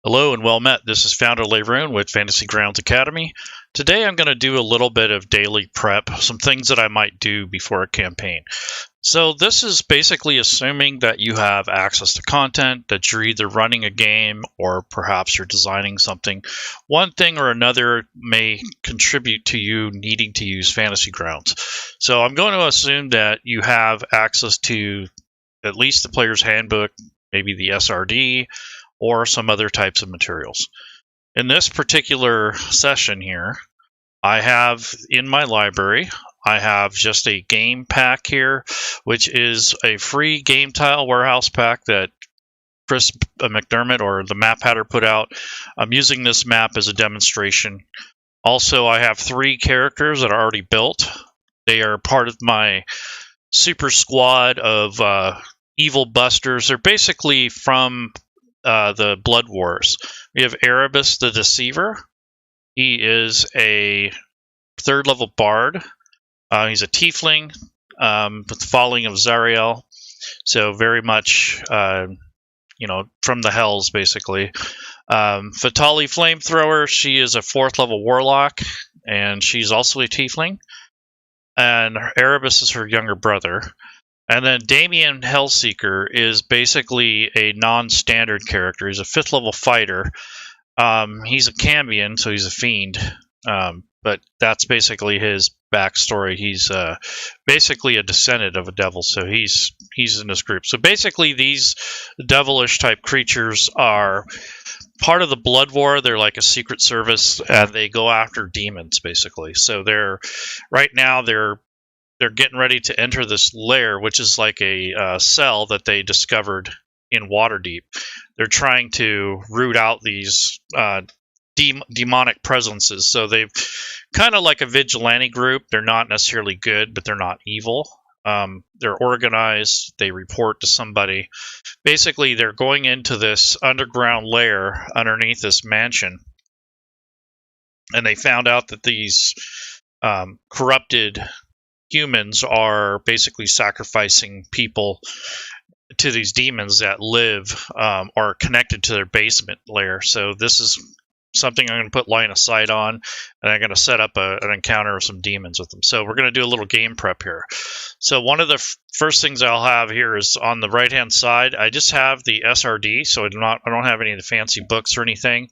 Hello and well met. This is Founder Leroon with Fantasy Grounds Academy. Today I'm going to do a little bit of daily prep, some things that I might do before a campaign. So this is basically assuming that you have access to content, that you're either running a game or perhaps you're designing something. One thing or another may contribute to you needing to use Fantasy Grounds. So I'm going to assume that you have access to at least the player's handbook, maybe the SRD, or some other types of materials. In this particular session here, I have in my library, I have just a game pack here, which is a free game tile warehouse pack that Chris McDermott or the Map Hatter put out. I'm using this map as a demonstration. Also, I have 3 characters that are already built. They are part of my super squad of evil busters. They're basically from the Blood Wars. We have Erebus the Deceiver. He is a 3rd level bard. He's a tiefling with the following of Zariel. So very much, from the hells, basically. Fatali Flamethrower, she is a 4th level warlock, and she's also a tiefling. And Erebus is her younger brother. And then Damien Hellseeker is basically a non-standard character. He's a 5th level fighter. He's a Cambion, so he's a fiend. But that's basically his backstory. He's basically a descendant of a devil, so he's in this group. So basically these devilish type creatures are part of the Blood War. They're like a secret service, and they go after demons, basically. So they're getting ready to enter this lair, which is like a cell that they discovered in Waterdeep. They're trying to root out these demonic presences. So they've kind of like a vigilante group. They're not necessarily good, but they're not evil. They're organized. They report to somebody. Basically, they're going into this underground lair underneath this mansion. And they found out that these corrupted humans are basically sacrificing people to these demons that live are connected to their basement lair. So this is something I'm going to put line of sight on, and I'm going to set up an encounter with some demons with them. So we're going to do a little game prep here. So one of the first things I'll have here is on the right hand side. I just have the SRD, so I don't have any of the fancy books or anything.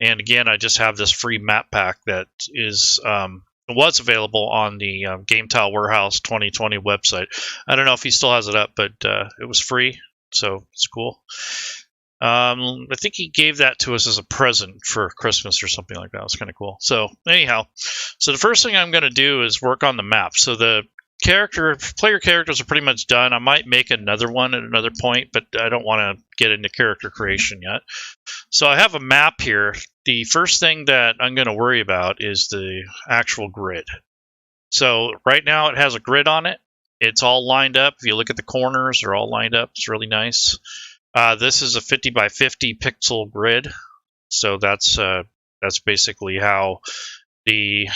And again, I just have this free map pack that is was available on the Game Tile Warehouse 2020 website. I don't know if he still has it up, but it was free, so it's cool. I think he gave that to us as a present for Christmas or something like that. It was kind of cool. So anyhow, so the first thing I'm going to do is work on the map. So the player characters are pretty much done. I might make another one at another point, but I don't want to get into character creation yet. So I have a map here. The first thing that I'm going to worry about is the actual grid. So right now it has a grid on it. It's all lined up. If you look at the corners, they're all lined up. It's really nice. This is a 50 by 50 pixel grid. So that's basically how the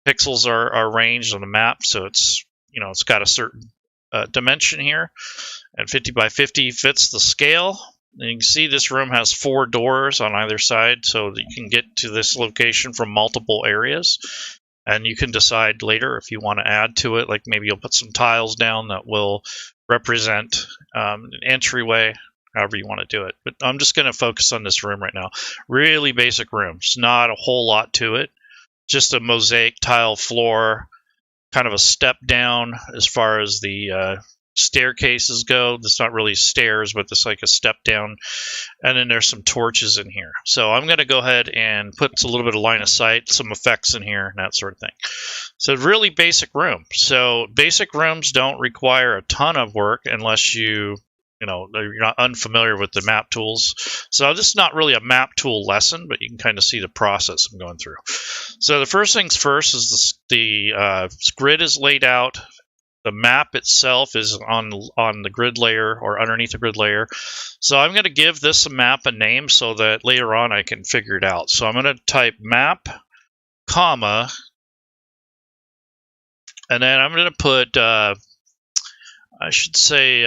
pixels are arranged on the map. So it's got a certain dimension here, and 50 by 50 fits the scale. And you can see this room has 4 doors on either side, so that you can get to this location from multiple areas. And you can decide later if you want to add to it, like maybe you'll put some tiles down that will represent an entryway, however you want to do it. But I'm just going to focus on this room right now. Really basic room. It's not a whole lot to it. Just a mosaic tile floor, kind of a step down as far as the staircases go. It's not really stairs, but it's like a step down. And then there's some torches in here. So I'm going to go ahead and put a little bit of line of sight, some effects in here, and that sort of thing. So really basic room. So basic rooms don't require a ton of work unless you're not unfamiliar with the map tools. So this is not really a map tool lesson, but you can kind of see the process I'm going through. So the first things first is the grid is laid out. The map itself is on the grid layer or underneath the grid layer. So I'm going to give this map a name so that later on I can figure it out. So I'm going to type map, comma, and then I'm going to put, I should say,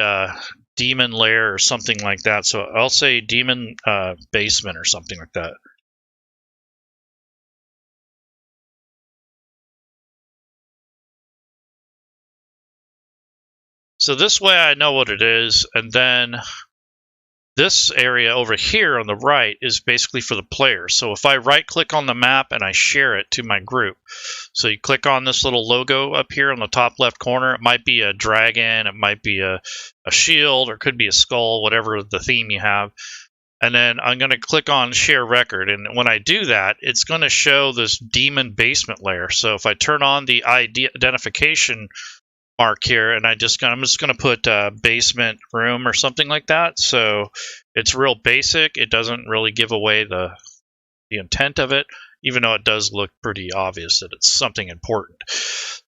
demon lair or something like that. So I'll say demon basement or something like that. So this way I know what it is, and then this area over here on the right is basically for the player. So if I right click on the map and I share it to my group, so you click on this little logo up here on the top left corner, it might be a dragon, it might be a shield, or it could be a skull, whatever the theme you have. And then I'm going to click on share record, and when I do that, it's going to show this demon basement layer. So if I turn on the identification mark here, and I'm just going to put basement room or something like that. So it's real basic. It doesn't really give away the intent of it, even though it does look pretty obvious that it's something important.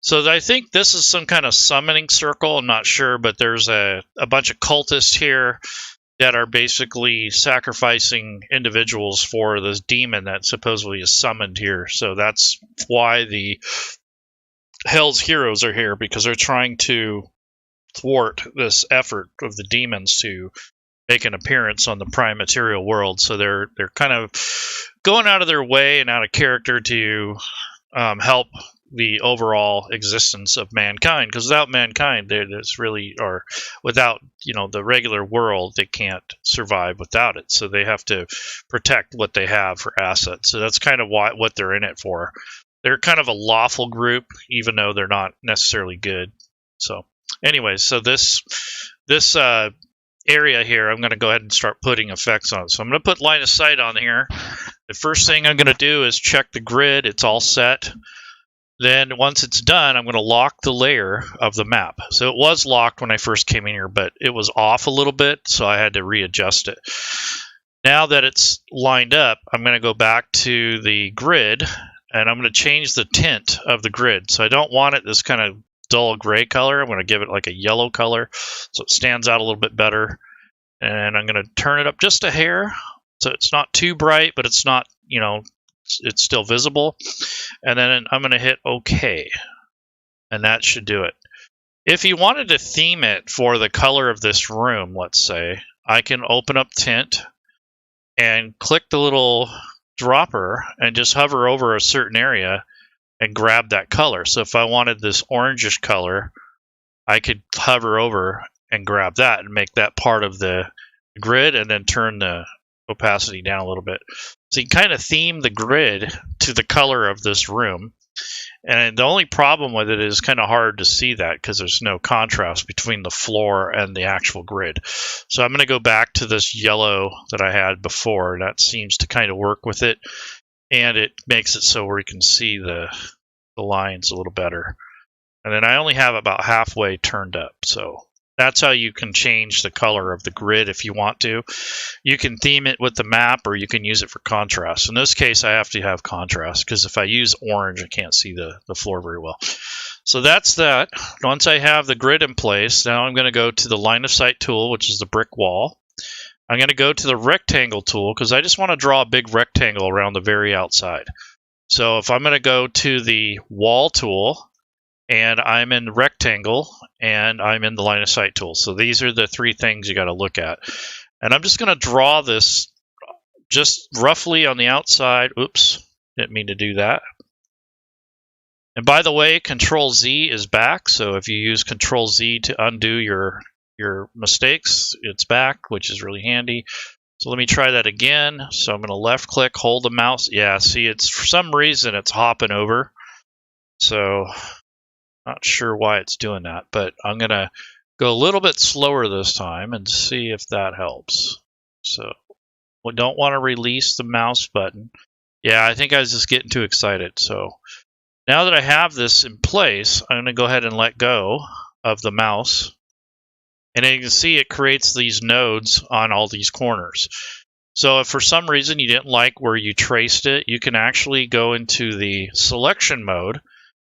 So I think this is some kind of summoning circle. I'm not sure, but there's a bunch of cultists here that are basically sacrificing individuals for this demon that supposedly is summoned here. So that's why the Hell's Heroes are here, because they're trying to thwart this effort of the demons to make an appearance on the prime material world. So they're kind of going out of their way and out of character to help the overall existence of mankind, because without mankind, there's really, or without the regular world, they can't survive without it. So they have to protect what they have for assets. So that's kind of what they're in it for. They're kind of a lawful group, even though they're not necessarily good. So anyways, so this area here, I'm going to go ahead and start putting effects on. So I'm going to put line of sight on here. The first thing I'm going to do is check the grid. It's all set. Then once it's done, I'm going to lock the layer of the map. So it was locked when I first came in here, but it was off a little bit, so I had to readjust it. Now that it's lined up, I'm going to go back to the grid, and I'm going to change the tint of the grid. So I don't want it this kind of dull gray color. I'm going to give it like a yellow color so it stands out a little bit better. And I'm going to turn it up just a hair so it's not too bright, but it's not, it's still visible. And then I'm going to hit OK, and that should do it. If you wanted to theme it for the color of this room, let's say, I can open up tint and click the little dropper and just hover over a certain area and grab that color. So if I wanted this orangish color, I could hover over and grab that and make that part of the grid, and then turn the opacity down a little bit. So you kind of theme the grid to the color of this room. And the only problem with it is kind of hard to see that because there's no contrast between the floor and the actual grid. So I'm going to go back to this yellow that I had before. That seems to kind of work with it. And it makes it so where you can see the lines a little better. And then I only have about halfway turned up. So that's how you can change the color of the grid if you want to. You can theme it with the map, or you can use it for contrast. In this case, I have to have contrast, because if I use orange, I can't see the floor very well. So that's that. Once I have the grid in place, now I'm going to go to the line of sight tool, which is the brick wall. I'm going to go to the rectangle tool, because I just want to draw a big rectangle around the very outside. So if I'm going to go to the wall tool, and I'm in rectangle, and I'm in the line of sight tool. So these are the three things you got to look at. And I'm just going to draw this just roughly on the outside. Oops, didn't mean to do that. And by the way, Control Z is back. So if you use Control Z to undo your mistakes, it's back, which is really handy. So let me try that again. So I'm going to left click, hold the mouse. Yeah, see, it's for some reason it's hopping over. So not sure why it's doing that, but I'm going to go a little bit slower this time and see if that helps. So we don't want to release the mouse button. Yeah, I think I was just getting too excited. So now that I have this in place, I'm going to go ahead and let go of the mouse. And then you can see it creates these nodes on all these corners. So if for some reason you didn't like where you traced it, you can actually go into the selection mode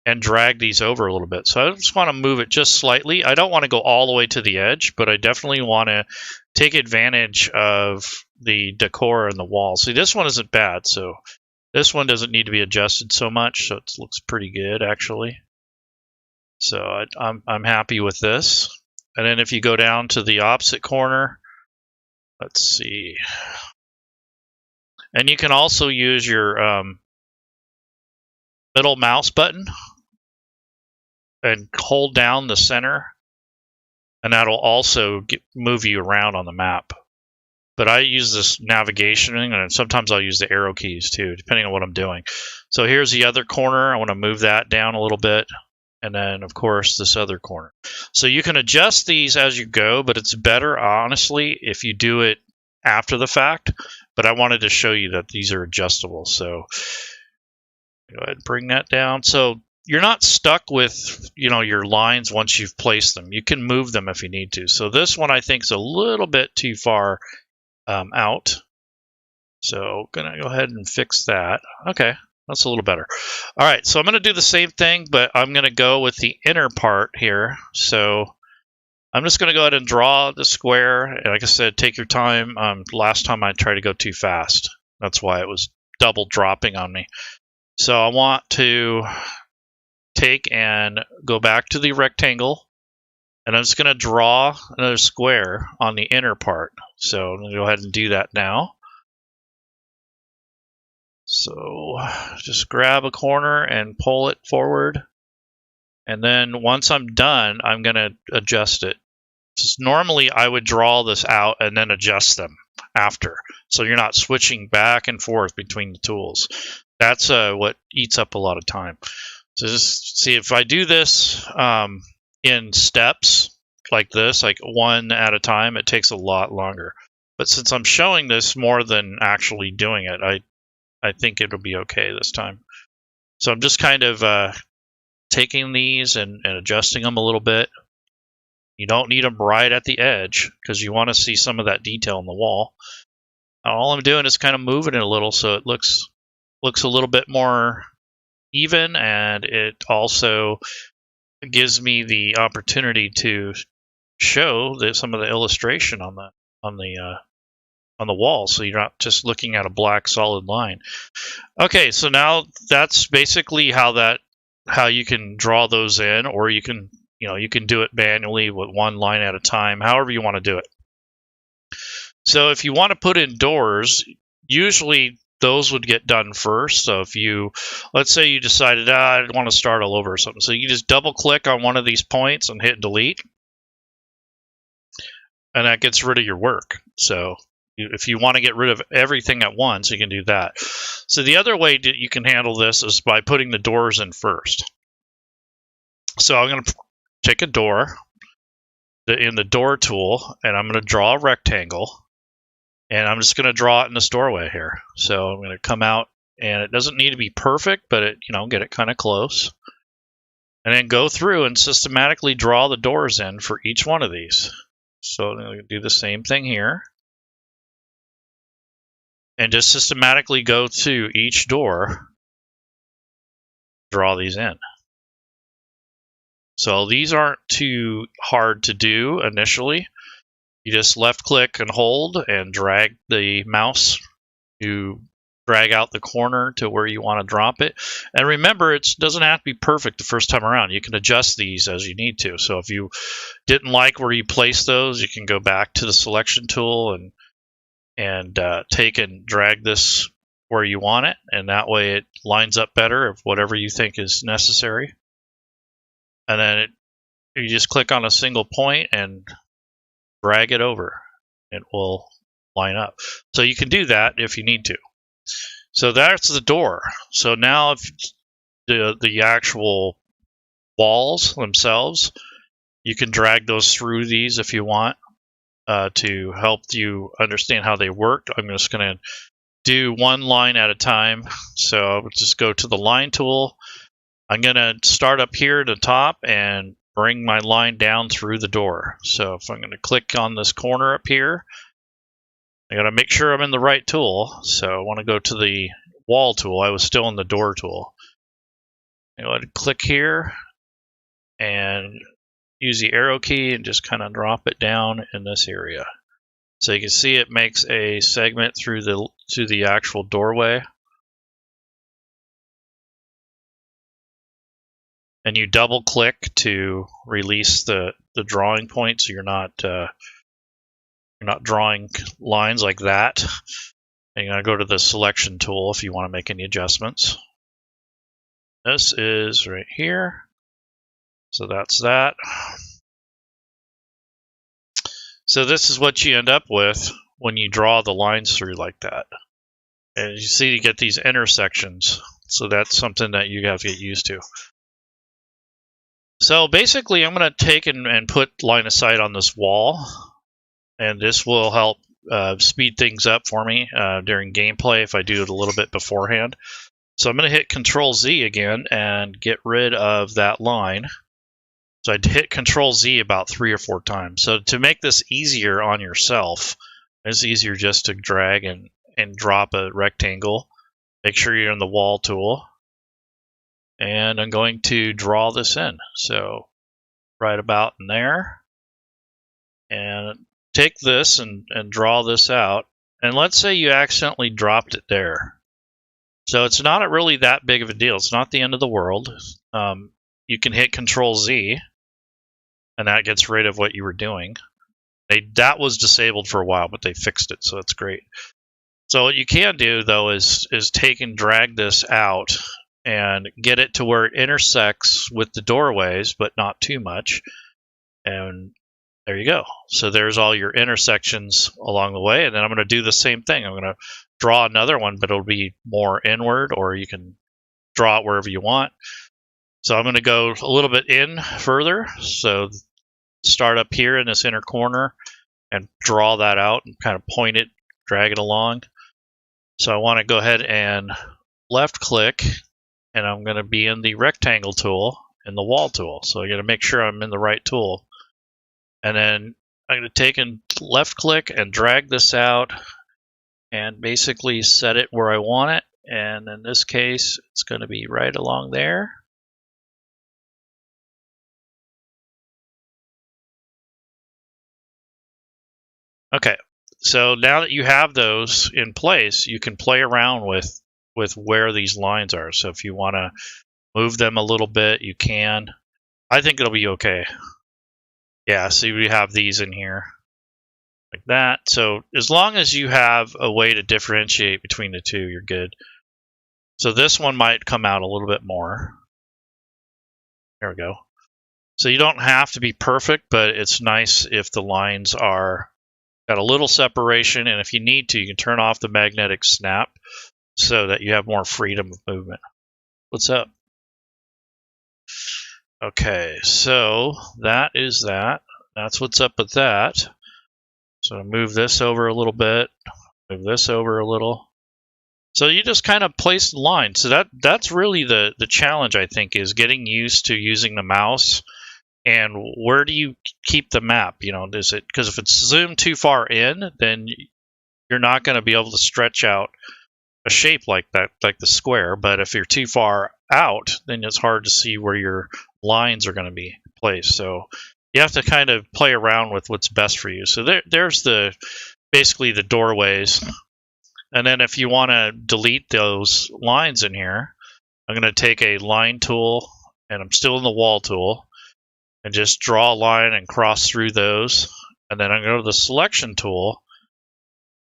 and drag these over a little bit. So I just want to move it just slightly. I don't want to go all the way to the edge, but I definitely want to take advantage of the decor in the wall. See, this one isn't bad, so this one doesn't need to be adjusted so much, so it looks pretty good, actually. So I'm happy with this. And then if you go down to the opposite corner, let's see. And you can also use your middle mouse button and hold down the center, and that'll also move you around on the map. But I use this navigation, and sometimes I'll use the arrow keys too, depending on what I'm doing. So here's the other corner. I want to move that down a little bit. And then, of course, this other corner. So you can adjust these as you go, but it's better, honestly, if you do it after the fact. But I wanted to show you that these are adjustable. So go ahead and bring that down. So you're not stuck with, your lines once you've placed them. You can move them if you need to. So this one I think is a little bit too far out. So gonna go ahead and fix that. Okay. That's a little better. All right, so I'm going to do the same thing, but I'm going to go with the inner part here. So I'm just going to go ahead and draw the square. And like I said, take your time. Last time I tried to go too fast. That's why it was double dropping on me. So I want to take and go back to the rectangle. And I'm just going to draw another square on the inner part. So I'm going to go ahead and do that now. So just grab a corner and pull it forward. And then once I'm done, I'm going to adjust it. Just normally, I would draw this out and then adjust them after. So you're not switching back and forth between the tools. That's what eats up a lot of time. So just see if I do this in steps like this, like one at a time, it takes a lot longer. But since I'm showing this more than actually doing it, I think it'll be okay this time. So I'm just kind of taking these and adjusting them a little bit. You don't need them right at the edge because you want to see some of that detail in the wall. All I'm doing is kind of moving it a little so it looks a little bit more even, and it also gives me the opportunity to show some of the illustration on the wall, so you're not just looking at a black solid line. Okay, so now that's basically how you can draw those in, or you can do it manually with one line at a time, however you want to do it. So if you want to put in doors, usually those would get done first. So if let's say you decided, I want to start all over or something. So you just double click on one of these points and hit delete. And that gets rid of your work. So if you want to get rid of everything at once, you can do that. So the other way that you can handle this is by putting the doors in first. So I'm going to take a door in the door tool, and I'm going to draw a rectangle, and I'm just going to draw it in this doorway here. So I'm going to come out, and it doesn't need to be perfect, but get it kind of close. And then go through and systematically draw the doors in for each one of these. So I'm going to do the same thing here. And just systematically go to each door, draw these in. So these aren't too hard to do initially. You just left click and hold and drag the mouse to drag out the corner to where you want to drop it. And remember, it doesn't have to be perfect the first time around. You can adjust these as you need to. So if you didn't like where you placed those, you can go back to the selection tool and take and drag this where you want it, and that way it lines up better of whatever you think is necessary. And then you just click on a single point and drag it over. It will line up. So you can do that if you need to. So that's the door. So now if the actual walls themselves, you can drag those through these if you want. To help you understand how they work, I'm just going to do one line at a time. So I'll just go to the line tool. I'm going to start up here at the top and bring my line down through the door. So if I'm going to click on this corner up here, I got to make sure I'm in the right tool. So I want to go to the wall tool. I was still in the door tool. I go ahead and click here and use the arrow key and just kind of drop it down in this area. So you can see it makes a segment through to the actual doorway. and you double click to release the drawing point, so you're not drawing lines like that. And you're going to go to the selection tool if you want to make any adjustments. This is right here. So that's that. So this is what you end up with when you draw the lines through like that. And you see you get these intersections. So that's something that you have to get used to. So basically I'm going to take and put line of sight on this wall. And this will help speed things up for me during gameplay if I do it a little bit beforehand. So I'm going to hit Control-Z again and get rid of that line. So I'd hit Control-Z about 3 or 4 times. So to make this easier on yourself, it's easier just to drag and drop a rectangle. Make sure you're in the wall tool. And I'm going to draw this in. So right about in there. And take this and draw this out. And let's say you accidentally dropped it there. So it's not really that big of a deal. It's not the end of the world. You can hit Control-Z, and that gets rid of what you were doing. That was disabled for a while, but they fixed it, so it's great. So what you can do, though, is take and drag this out and get it to where it intersects with the doorways, but not too much. And there you go. So there's all your intersections along the way, and then I'm going to do the same thing. I'm going to draw another one, but it'll be more inward, or you can draw it wherever you want. So I'm going to go a little bit in further. So start up here in this inner corner and draw that out and kind of point it, drag it along. So I want to go ahead and left click, and I'm going to be in the rectangle tool and the wall tool. So I got to make sure I'm in the right tool. And then I'm going to take and left click and drag this out and basically set it where I want it. And in this case, it's going to be right along there. Okay, so now that you have those in place, you can play around with where these lines are. So if you want to move them a little bit, you can. I think it'll be okay. Yeah, see, we have these in here like that. So as long as you have a way to differentiate between the two, you're good. So this one might come out a little bit more. There we go. So you don't have to be perfect, but it's nice if the lines are got a little separation, and if you need to, you can turn off the magnetic snap so that you have more freedom of movement. What's up? Okay, so that is that. That's what's up with that. So move this over a little bit, move this over a little. So you just kind of place the line. So that's really the challenge, I think, is getting used to using the mouse. And where do you keep the map? You know, is it because if it's zoomed too far in, then you're not going to be able to stretch out a shape like that, like the square. But if you're too far out, then it's hard to see where your lines are going to be placed. So you have to kind of play around with what's best for you. So there's basically the doorways. And then if you want to delete those lines in here, I'm going to take a line tool, and I'm still in the wall tool, and just draw a line and cross through those. And then I'm going to go to the selection tool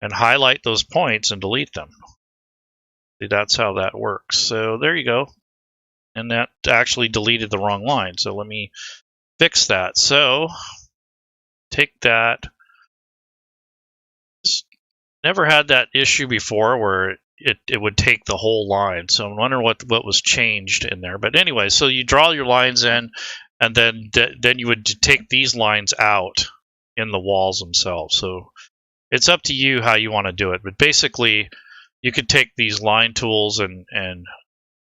and highlight those points and delete them. See, that's how that works. So there you go. And that actually deleted the wrong line. So let me fix that. So take that. Never had that issue before where it would take the whole line. So I'm wondering what was changed in there. But anyway, so you draw your lines in, and then you would take these lines out in the walls themselves. So it's up to you how you want to do it. But basically, you could take these line tools and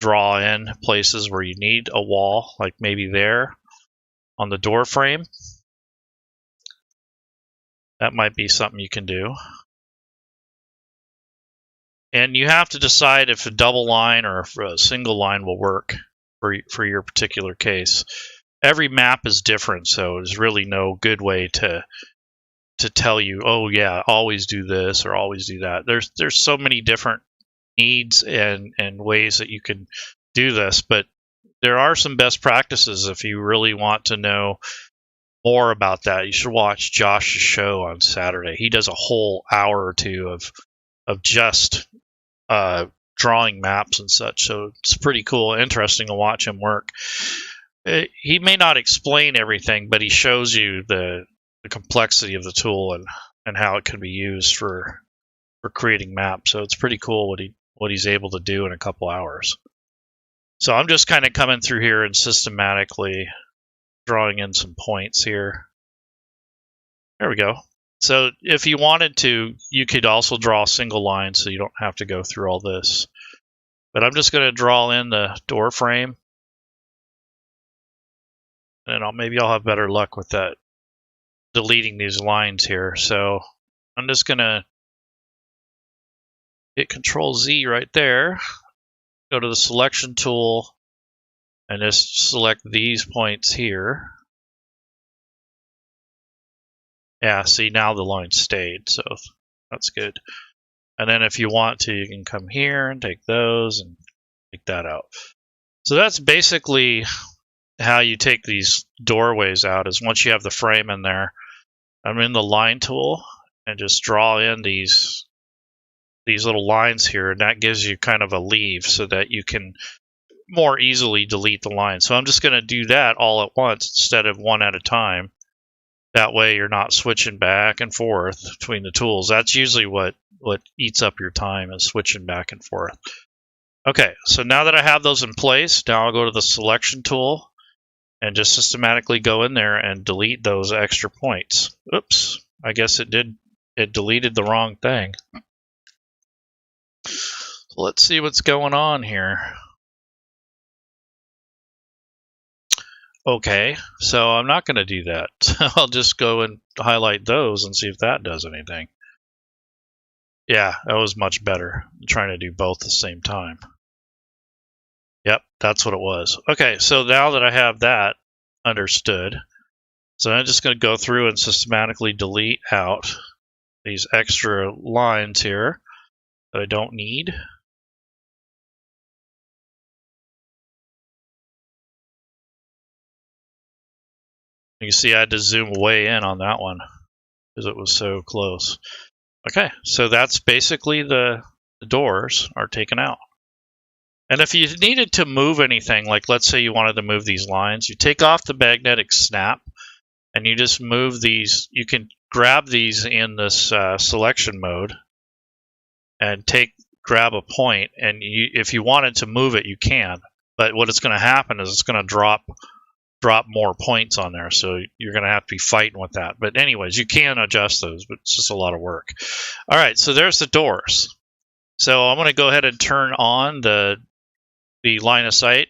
draw in places where you need a wall, like maybe there on the door frame. That might be something you can do. And you have to decide if a double line or if a single line will work for your particular case. Every map is different, so there's really no good way to tell you, oh yeah, always do this or always do that. There's so many different needs and ways that you can do this, but there are some best practices if you really want to know more about that. You should watch Josh's show on Saturday. He does a whole hour or two of just drawing maps and such. So it's pretty cool, interesting to watch him work. He may not explain everything, but he shows you the complexity of the tool and how it can be used for creating maps. So it's pretty cool what he's able to do in a couple hours. So I'm just kind of coming through here and systematically drawing in some points here. There we go. So if you wanted to, you could also draw a single line so you don't have to go through all this. But I'm just going to draw in the door frame. And maybe I'll have better luck with that, deleting these lines here. So I'm just going to hit Control Z right there. Go to the selection tool and just select these points here. Yeah, see, now the line stayed, so that's good. And then if you want to, you can come here and take those and take that out. So that's basically how you take these doorways out, is once you have the frame in there, I'm in the line tool and just draw in these little lines here, and that gives you kind of a leave so that you can more easily delete the line. So I'm just going to do that all at once instead of one at a time. That way you're not switching back and forth between the tools. That's usually what eats up your time, is switching back and forth. Okay, so now that I have those in place, now I'll go to the selection tool and just systematically go in there and delete those extra points. Oops, I guess it deleted the wrong thing. So let's see what's going on here. Okay, so I'm not going to do that. I'll just go and highlight those and see if that does anything. Yeah, that was much better. I'm trying to do both at the same time. Yep, that's what it was. Okay, so now that I have that understood, so I'm just going to go through and systematically delete out these extra lines here that I don't need. You can see I had to zoom way in on that one because it was so close. Okay, so that's basically the doors are taken out. And if you needed to move anything, like let's say you wanted to move these lines, you take off the magnetic snap and you just move these. You can grab these in this selection mode and grab a point, and if you wanted to move it, you can. But what it's going to happen is it's going to drop more points on there, so you're going to have to be fighting with that. But anyways, you can adjust those, but it's just a lot of work. All right, so there's the doors. So I'm going to go ahead and turn on the line of sight,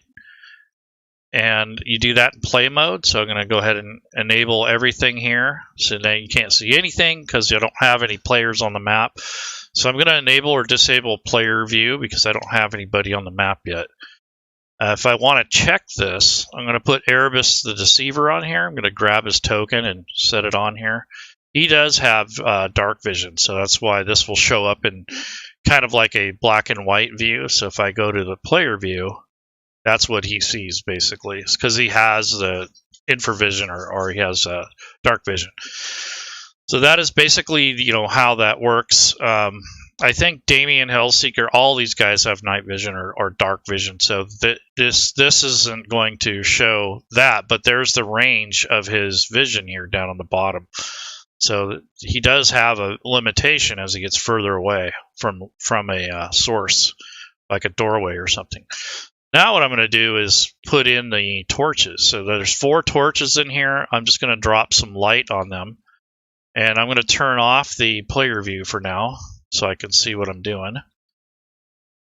and you do that in play mode. So I'm going to go ahead and enable everything here, so now you can't see anything because you don't have any players on the map. So I'm going to enable or disable player view because I don't have anybody on the map yet. If I want to check this, I'm going to put Erebus the Deceiver on here. I'm going to grab his token and set it on here. He does have dark vision, so that's why this will show up in kind of like a black and white view. So if I go to the player view, that's what he sees basically. It's because he has the infravision or he has dark vision. So that is basically how that works. I think Damien Hellseeker, all these guys have night vision or dark vision, so this isn't going to show that, but there's the range of his vision here down on the bottom. So he does have a limitation as he gets further away from a source, like a doorway or something. Now what I'm going to do is put in the torches. So there's 4 torches in here. I'm just going to drop some light on them, and I'm going to turn off the player view for now, so I can see what I'm doing.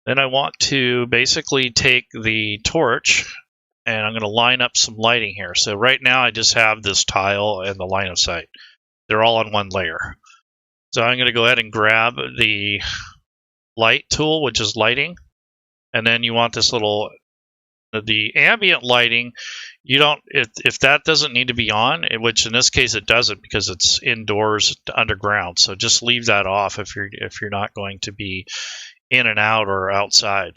Then I want to basically take the torch and I'm going to line up some lighting here. So right now I just have this tile and the line of sight. They're all on one layer. So I'm going to go ahead and grab the light tool, which is lighting. And then you want this the ambient lighting, you don't, if that doesn't need to be on, which in this case it doesn't because it's indoors underground, so just leave that off if you're not going to be in and out or outside.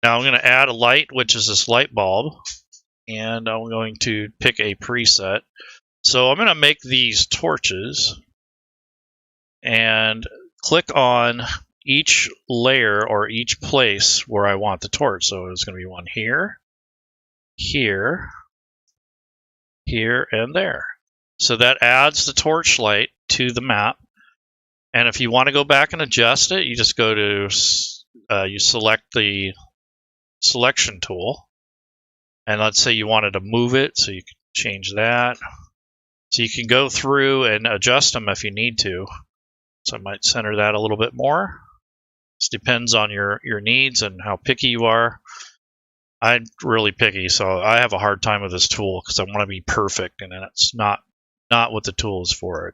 Now I'm going to add a light, which is this light bulb, and I'm going to pick a preset. So I'm going to make these torches and click on each layer or each place where I want the torch. So it's going to be one here, here, here, and there. So that adds the torch light to the map. And if you want to go back and adjust it, you just go to, you select the selection tool. And let's say you wanted to move it, so you can change that. So you can go through and adjust them if you need to. So I might center that a little bit more. This depends on your needs and how picky you are. I'm really picky, so I have a hard time with this tool because I want to be perfect, and it's not what the tool is for.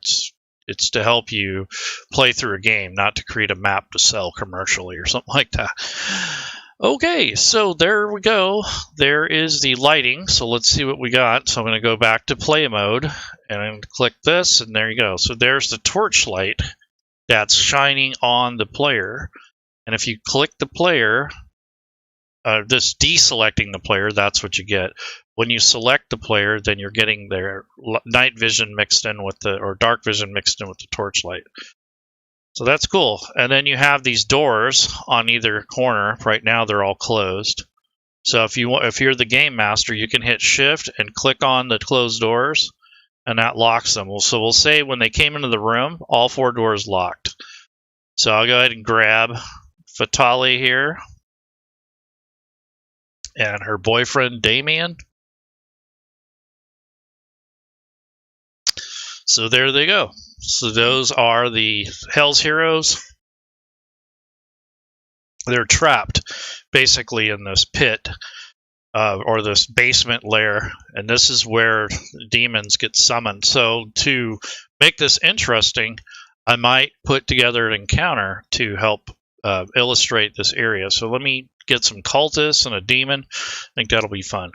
It's to help you play through a game, not to create a map to sell commercially or something like that. Okay, so there we go. There is the lighting. So let's see what we got. So I'm going to go back to play mode and I'm going to click this, and there you go. So there's the torch light that's shining on the player. And if you click the player, this deselecting the player, that's what you get. When you select the player, then you're getting their night vision mixed in with or dark vision mixed in with the torch light. So that's cool. And then you have these doors on either corner. Right now they're all closed. So if you're the game master, you can hit shift and click on the closed doors, and that locks them. So we'll say when they came into the room, all 4 doors locked. So I'll go ahead and grab Fatali here and her boyfriend Damien. So there they go. So those are the Hell's Heroes. They're trapped basically in this pit or this basement lair, and this is where demons get summoned. So to make this interesting, I might put together an encounter to help illustrate this area. So let me get some cultists and a demon. I think that'll be fun.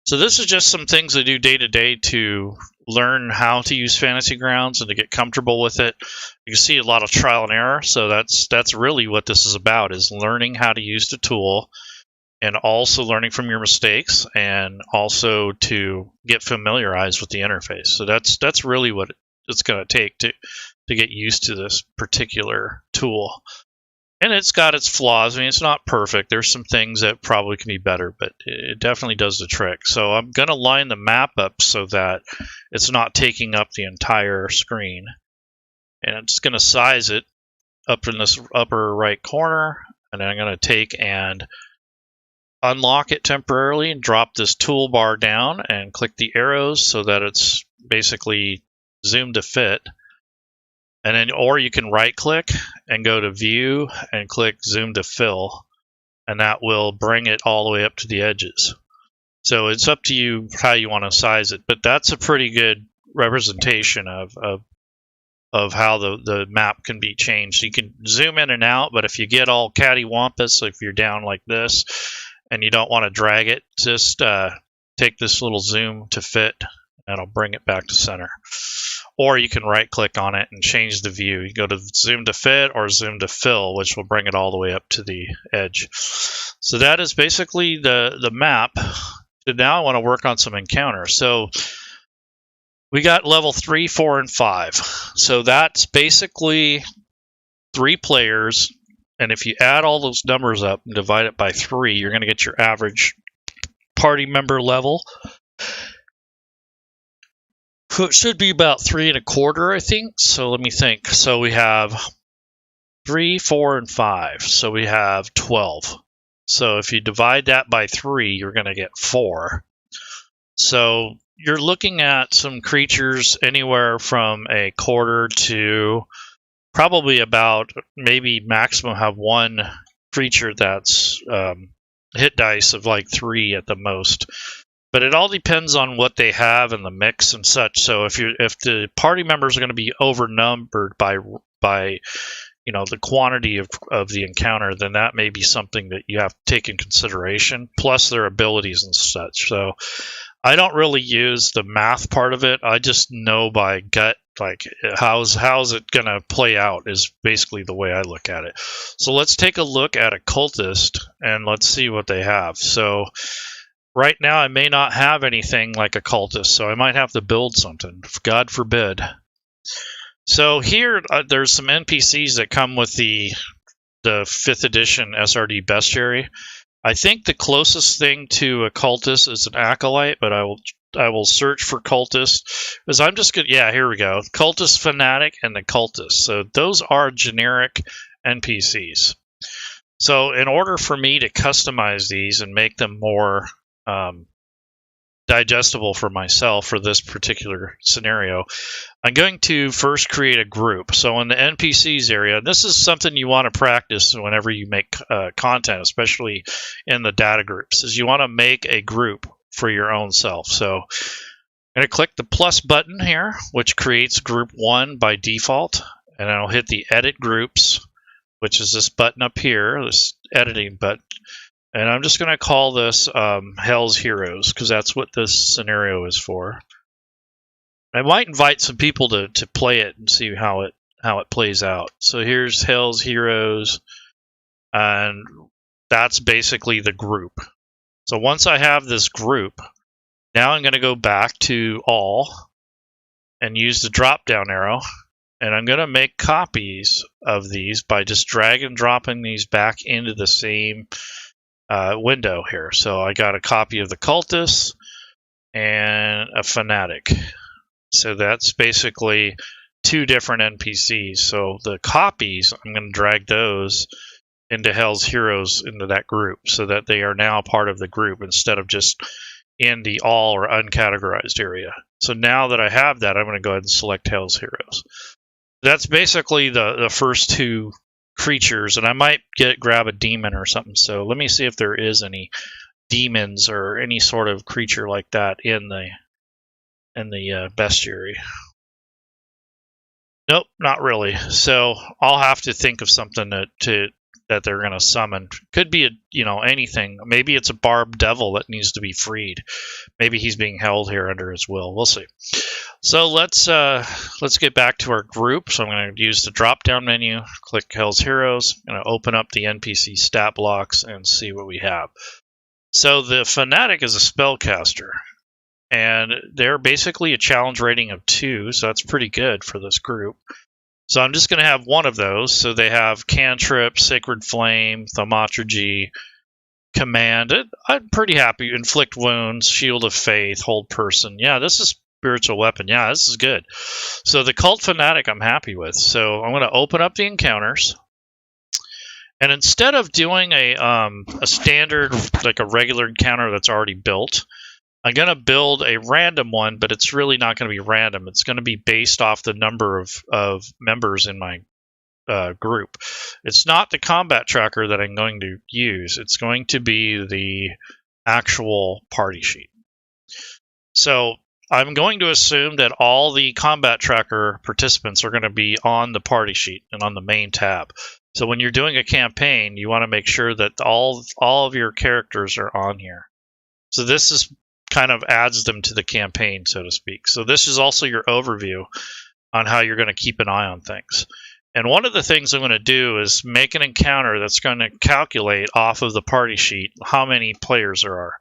So this is just some things I do day to day to learn how to use Fantasy Grounds and to get comfortable with it. You can see a lot of trial and error. So that's really what this is about, is learning how to use the tool and also learning from your mistakes and also to get familiarized with the interface. So that's really what it's going to take to get used to this particular tool. And it's got its flaws. I mean, it's not perfect. There's some things that probably can be better, but it definitely does the trick. So I'm going to line the map up so that it's not taking up the entire screen. And I'm just going to size it up in this upper right corner. And then I'm going to take and unlock it temporarily and drop this toolbar down and click the arrows so that it's basically zoomed to fit. And then, or you can right click and go to view and click zoom to fill, and that will bring it all the way up to the edges. So it's up to you how you want to size it, but that's a pretty good representation of how the map can be changed. You can zoom in and out, but if you get all cattywampus, if you're down like this and you don't want to drag it, just take this little zoom to fit, and it'll bring it back to center. Or you can right click on it and change the view. You go to zoom to fit or zoom to fill, which will bring it all the way up to the edge. So that is basically the map. So now I want to work on some encounters. So we got level 3, 4, and 5. So that's basically 3 players. And if you add all those numbers up and divide it by 3, you're going to get your average party member level. So it should be about 3 1/4, I think. So let me think. So we have 3, 4, and 5. So we have 12. So if you divide that by 3, you're going to get 4. So you're looking at some creatures anywhere from 1/4 to probably about maybe maximum have 1 creature that's hit dice of like 3 at the most. But it all depends on what they have in the mix and such. So if the party members are going to be overnumbered by the quantity of the encounter, then that may be something that you have to take in consideration, plus their abilities and such. So I don't really use the math part of it. I just know by gut Like, how's it going to play out is basically the way I look at it. So let's take a look at a cultist and let's see what they have. So right now I may not have anything like a cultist, so I might have to build something. God forbid. So here there's some NPCs that come with the 5th edition SRD bestiary. I think the closest thing to a cultist is an acolyte, but I will search for cultist, because I'm just gonna, yeah, here we go. Cultist Fanatic and the Cultist. So those are generic NPCs. So in order for me to customize these and make them more digestible for myself for this particular scenario, I'm going to first create a group. So in the NPCs area, this is something you want to practice whenever you make content, especially in the data groups, is you want to make a group for your own self. So I'm going to click the plus button here, which creates group 1 by default, and I'll hit the edit groups, which is this button up here, this editing button. And I'm just going to call this Hell's Heroes, because that's what this scenario is for. I might invite some people to play it and see how it plays out. So here's Hell's Heroes, and that's basically the group. So once I have this group, now I'm going to go back to all and use the drop down arrow, and I'm going to make copies of these by just drag and dropping these back into the same window here. So I got a copy of the Cultist and a Fanatic. So that's basically 2 different NPCs. So the copies, I'm going to drag those into Hell's Heroes, into that group, so that they are now part of the group instead of just in the all or uncategorized area. So now that I have that, I'm going to go ahead and select Hell's Heroes. That's basically the first 2 creatures, and I might grab a demon or something. So let me see if there is any demons or any sort of creature like that in the bestiary. Nope, not really. So I'll have to think of something that they're going to summon. Could be anything. Maybe it's a barbed devil that needs to be freed. Maybe he's being held here under his will. We'll see. So let's get back to our group. So I'm going to use the drop down menu, click Hell's Heroes. I'm going to open up the NPC stat blocks and see what we have. So the Fanatic is a spellcaster, and they're basically a challenge rating of 2, so that's pretty good for this group. So I'm just going to have one of those. So they have Cantrip, Sacred Flame, Thaumaturgy, Command. I'm pretty happy. Inflict Wounds, Shield of Faith, Hold Person. Yeah, this is Spiritual Weapon. Yeah, this is good. So the Cult Fanatic I'm happy with. So I'm going to open up the encounters. And instead of doing a standard, like a regular encounter that's already built, I'm going to build a random one, but it's really not going to be random. It's going to be based off the number of members in my group. It's not the combat tracker that I'm going to use. It's going to be the actual party sheet. So I'm going to assume that all the combat tracker participants are going to be on the party sheet and on the main tab. So when you're doing a campaign, you want to make sure that all of your characters are on here. So this is kind of adds them to the campaign, so to speak. So this is also your overview on how you're going to keep an eye on things. And one of the things I'm going to do is make an encounter that's going to calculate off of the party sheet how many players there are.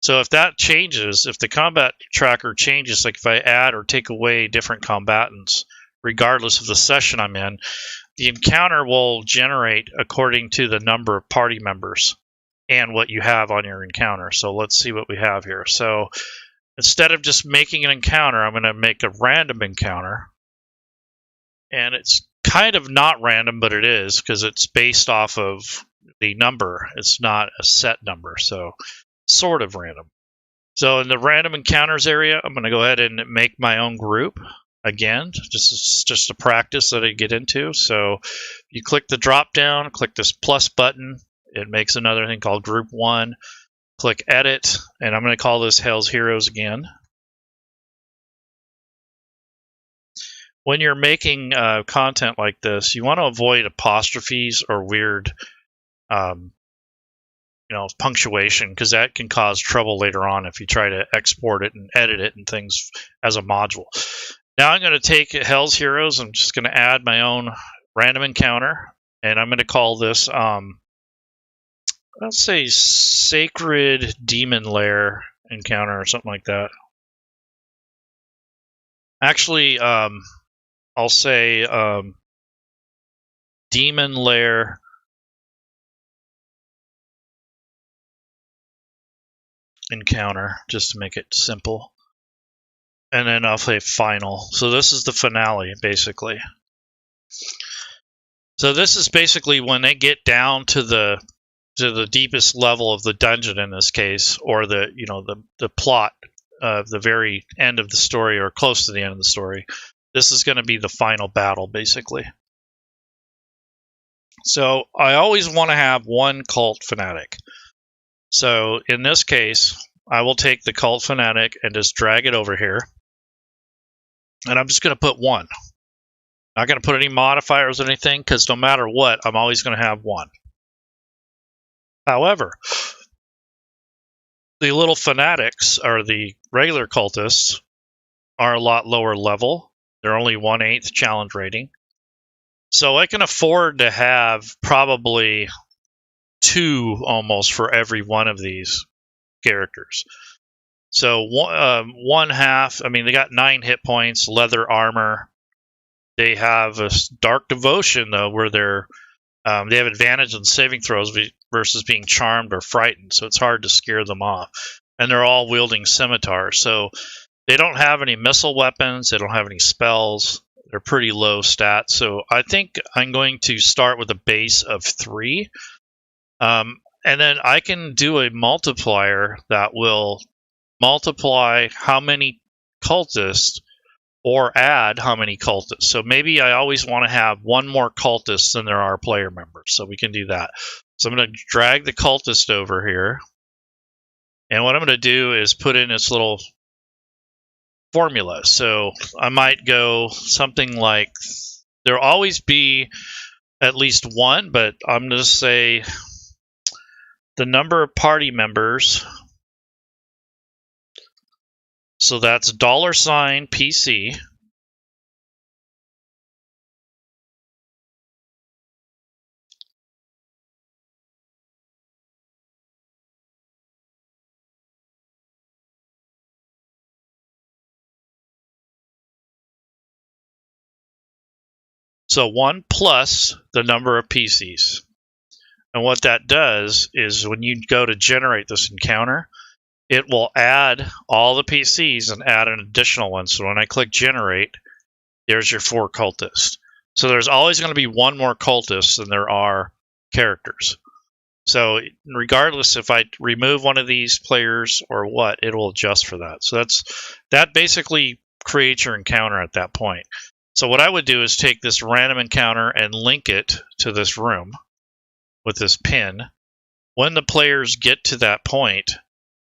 So if that changes, if the combat tracker changes, like if I add or take away different combatants, regardless of the session I'm in, the encounter will generate according to the number of party members and what you have on your encounter. So let's see what we have here. So instead of just making an encounter, I'm going to make a random encounter. And it's kind of not random, but it is, because it's based off of the number. It's not a set number, so sort of random. So in the random encounters area, I'm going to go ahead and make my own group. Again, just a practice that I get into. So you click the drop down, click this plus button. It makes another thing called Group 1. Click Edit, and I'm going to call this Hell's Heroes again. When you're making content like this, you want to avoid apostrophes or weird punctuation, because that can cause trouble later on if you try to export it and edit it and things as a module. Now I'm going to take Hell's Heroes. I'm just going to add my own random encounter, and I'm going to call this, let's say, Sacred Demon Lair encounter or something like that. Actually, I'll say Demon Lair encounter, just to make it simple. And then I'll say final. So this is the finale, basically. So this is basically when they get down to the deepest level of the dungeon in this case, or the plot of the very end of the story, or close to the end of the story. This is going to be the final battle, basically. So I always want to have one Cult Fanatic. So in this case, I will take the Cult Fanatic and just drag it over here. And I'm just going to put one. Not going to put any modifiers or anything, because no matter what, I'm always going to have one. However, the little fanatics, or the regular cultists, are a lot lower level. They're only 1/8 challenge rating. So I can afford to have probably 2 almost for every one of these characters. So one half, I mean, they got 9 hit points, leather armor. They have a dark devotion, though, where they have advantage on saving throws versus being charmed or frightened, so it's hard to scare them off. And they're all wielding scimitars, so they don't have any missile weapons, they don't have any spells, they're pretty low stats. So I think I'm going to start with a base of 3. And then I can do a multiplier that will multiply how many cultists or add how many cultists. So maybe I always want to have one more cultist than there are player members. So we can do that. So I'm going to drag the cultist over here. And what I'm going to do is put in this little formula. So I might go something like, there'll always be at least one, but I'm going to say the number of party members. So that's $PC. So 1 plus the number of PCs. And what that does is when you go to generate this encounter, it will add all the PCs and add an additional one. So when I click generate, there's your 4 cultists. So there's always going to be one more cultist than there are characters. So regardless if I remove one of these players or what, it will adjust for that. So that basically creates your encounter at that point. So what I would do is take this random encounter and link it to this room with this pin. When the players get to that point,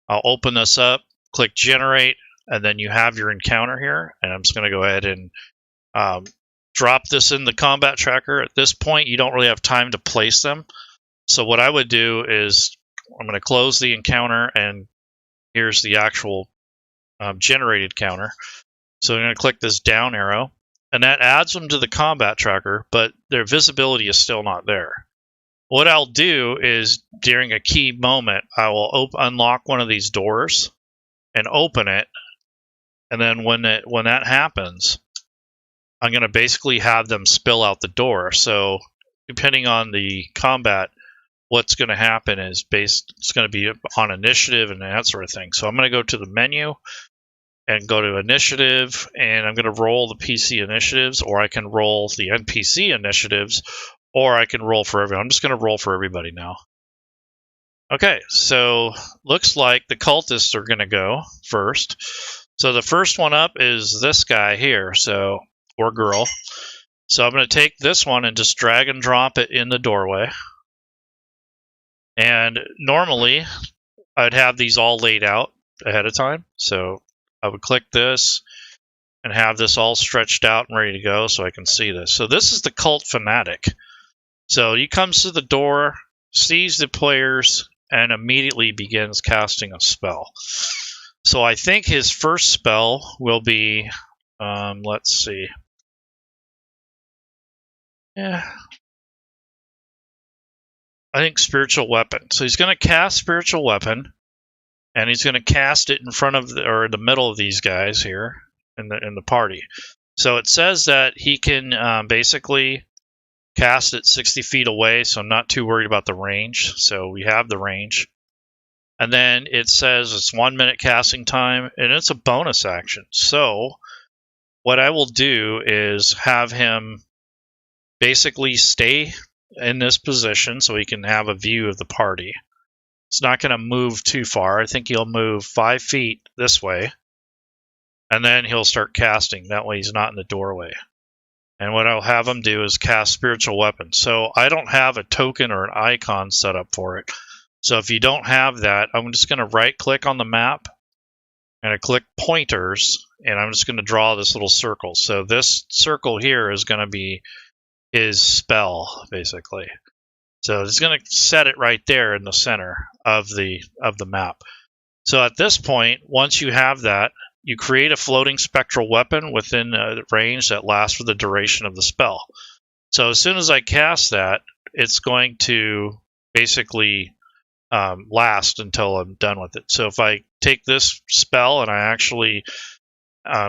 I'll open this up, click generate, and then you have your encounter here. And I'm just going to go ahead and drop this in the combat tracker. At this point, you don't really have time to place them. So what I would do is I'm going to close the encounter, and here's the actual generated counter. So I'm going to click this down arrow, and that adds them to the combat tracker, but their visibility is still not there. What I'll do is during a key moment, I will unlock one of these doors and open it. And then when that happens, I'm going to basically have them spill out the door. So depending on the combat, what's going to happen is it's going to be on initiative and that sort of thing. So I'm going to go to the menu and go to initiative, and I'm going to roll the PC initiatives, or I can roll the NPC initiatives, or I can roll for everyone. I'm just going to roll for everybody now. Okay, so looks like the cultists are going to go first. So the first one up is this guy here, or girl. So I'm going to take this one and just drag and drop it in the doorway. And normally, I'd have these all laid out ahead of time. So I would click this and have this all stretched out and ready to go so I can see this. So this is the Cult Fanatic. So he comes to the door, sees the players, and immediately begins casting a spell. So I think his first spell will be Let's see. Yeah. I think Spiritual Weapon. So he's going to cast Spiritual Weapon, and he's going to cast it in front of or in the middle of these guys here in the party. So it says that he can basically cast it 60 feet away, so I'm not too worried about the range. So we have the range. And then it says it's 1 minute casting time, and it's a bonus action. So what I will do is have him basically stay in this position so he can have a view of the party. It's not going to move too far. I think he'll move 5 feet this way, and then he'll start casting. That way he's not in the doorway. And what I'll have him do is cast Spiritual Weapon. So I don't have a token or an icon set up for it. So if you don't have that, I'm just going to right-click on the map, and I click Pointers, and I'm just going to draw this little circle. So this circle here is going to be his spell, basically. So it's going to set it right there in the center of the map. So at this point, once you have that, you create a floating spectral weapon within a range that lasts for the duration of the spell. So as soon as I cast that, it's going to basically last until I'm done with it. So if I take this spell and I actually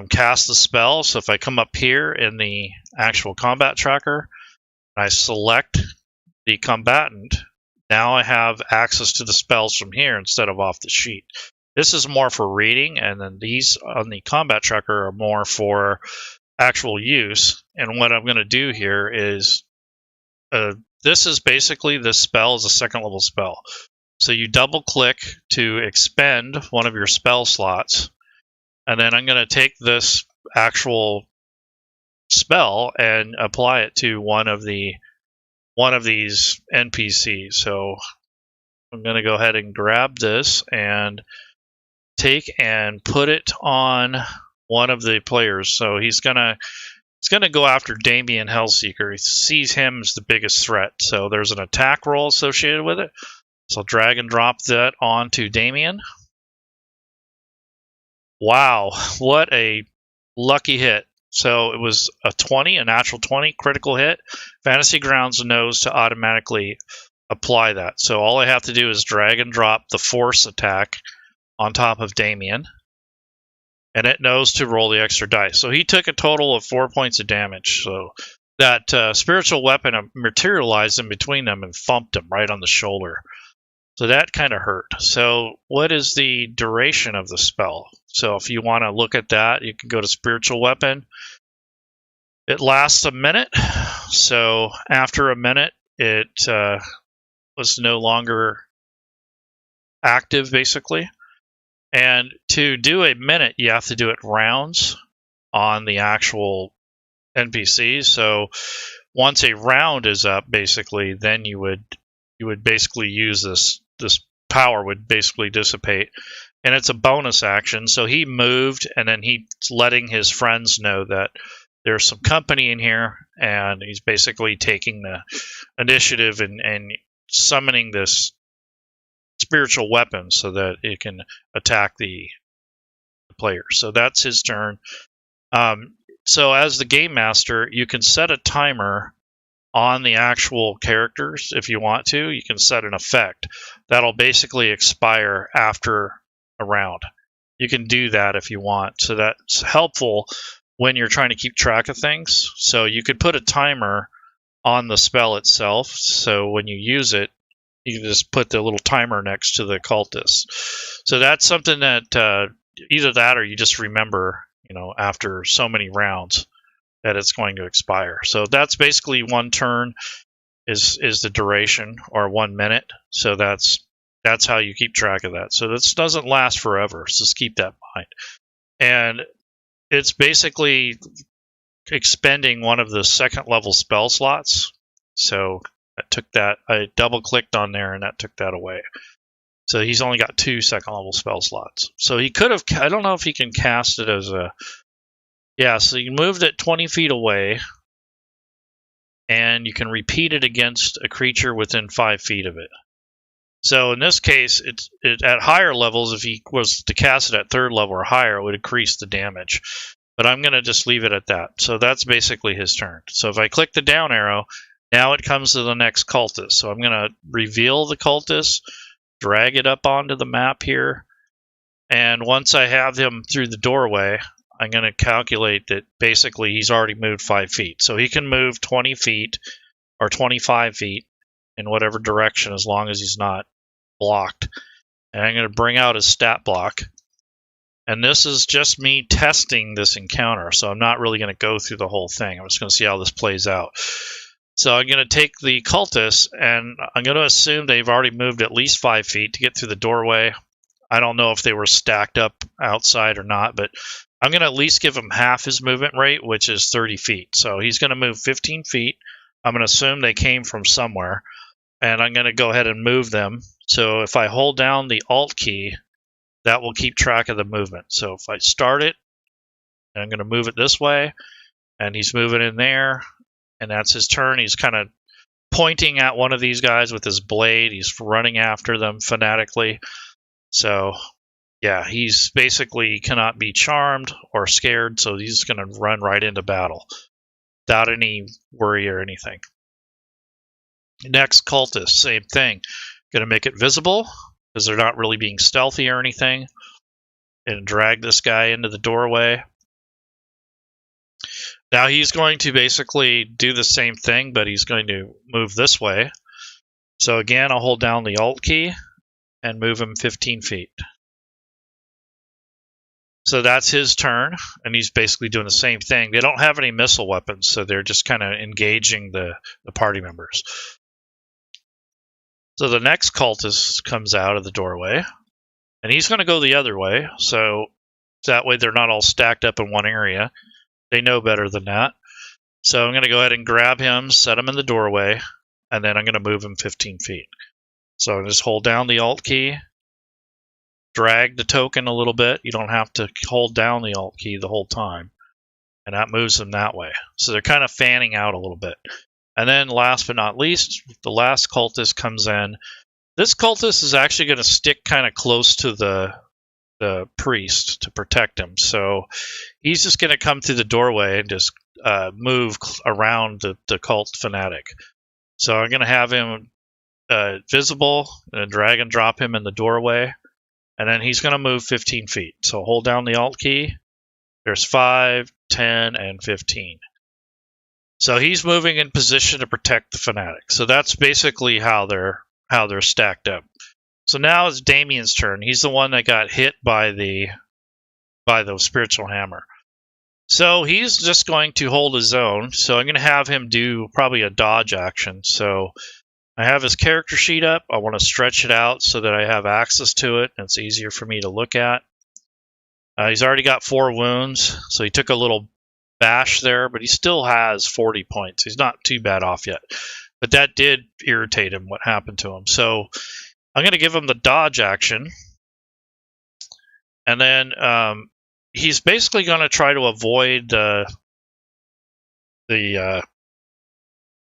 cast the spell, so if I come up here in the actual combat tracker, and I select the combatant, now I have access to the spells from here instead of off the sheet. This is more for reading, and then these on the combat tracker are more for actual use. And what I'm going to do here is, this is basically, this spell is a second level spell. So you double click to expend one of your spell slots, and then I'm going to take this actual spell and apply it to one of these NPCs. So I'm going to go ahead and grab this and take and put it on one of the players. So he's gonna go after Damien Hellseeker. He sees him as the biggest threat. So there's an attack roll associated with it. So I'll drag and drop that onto Damien. Wow, what a lucky hit. So it was a 20, a natural 20 critical hit. Fantasy Grounds knows to automatically apply that. So all I have to do is drag and drop the force attack on top of Damien, and it knows to roll the extra dice. So he took a total of 4 points of damage. So that spiritual weapon materialized in between them and thumped him right on the shoulder. So that kind of hurt. So what is the duration of the spell? So if you want to look at that, you can go to Spiritual Weapon. It lasts a minute. So after a minute, it was no longer active, basically. And to do a minute, you have to do it rounds on the actual NPCs. So once a round is up, basically, then you would basically use this power would basically dissipate. And it's a bonus action. So he moved, and then he's letting his friends know that there's some company in here, and he's basically taking the initiative and summoning this spiritual weapon so that it can attack the player. So that's his turn. So as the game master, you can set a timer on the actual characters if you want to. You can set an effect that'll basically expire after a round. You can do that if you want. So that's helpful when you're trying to keep track of things. So you could put a timer on the spell itself. So when you use it, you can just put the little timer next to the cultist. So that's something that either that or you just remember, after so many rounds that it's going to expire. So that's basically one turn is the duration, or 1 minute. So that's how you keep track of that. So this doesn't last forever. So just keep that in mind. And it's basically expending one of the second level spell slots. So I double clicked on there and that took that away. So he's only got 2 second level spell slots. So he could have, I don't know if he can cast it as a, yeah, so you moved it 20 feet away, and you can repeat it against a creature within 5 feet of it. So in this case, it at higher levels, if he was to cast it at 3rd level or higher, it would increase the damage. but I'm going to just leave it at that. So that's basically his turn. So if I click the down arrow, now it comes to the next cultist. So I'm going to reveal the cultist, drag it up onto the map here, and once I have him through the doorway, I'm going to calculate that basically he's already moved 5 feet. So he can move 20 feet or 25 feet in whatever direction as long as he's not blocked. And I'm going to bring out his stat block. And this is just me testing this encounter, so I'm not really going to go through the whole thing. I'm just going to see how this plays out. So I'm going to take the cultists, and I'm going to assume they've already moved at least 5 feet to get through the doorway. I don't know if they were stacked up outside or not, but I'm going to at least give him half his movement rate, which is 30 feet. So he's going to move 15 feet. I'm going to assume they came from somewhere, and I'm going to go ahead and move them. So if I hold down the Alt key, that will keep track of the movement. So if I start it, and I'm going to move it this way, and he's moving in there, and that's his turn. He's kind of pointing at one of these guys with his blade. He's running after them fanatically. So, yeah, he's basically cannot be charmed or scared, so he's going to run right into battle without any worry or anything. Next, cultist, same thing. Going to make it visible, because they're not really being stealthy or anything, and drag this guy into the doorway. Now he's going to basically do the same thing, but he's going to move this way. So again, I'll hold down the Alt key and move him 15 feet. So that's his turn, and he's basically doing the same thing. They don't have any missile weapons, so they're just kind of engaging the party members. So the next cultist comes out of the doorway, and he's going to go the other way, so that way they're not all stacked up in one area. They know better than that. So I'm going to go ahead and grab him, set him in the doorway, and then I'm going to move him 15 feet. So I just hold down the Alt key, drag the token a little bit. You don't have to hold down the Alt key the whole time, and that moves them that way. So they're kind of fanning out a little bit. And then last but not least, the last cultist comes in. This cultist is actually going to stick kind of close to the priest to protect him. So he's just going to come through the doorway and just move around the Cult Fanatic. So I'm going to have him visible and drag and drop him in the doorway. And then he's going to move 15 feet. So hold down the Alt key. There's 5, 10, and 15. So he's moving in position to protect the Fanatic. So that's basically how they're stacked up. So now it's Damien's turn. He's the one that got hit by the spiritual hammer. So he's just going to hold his own. So I'm going to have him do probably a dodge action. So I have his character sheet up. I want to stretch it out so that I have access to it and it's easier for me to look at. He's already got 4 wounds, so he took a little bash there, but he still has 40 points. He's not too bad off yet. But that did irritate him, what happened to him. So I'm going to give him the dodge action. And then he's basically going to try to avoid the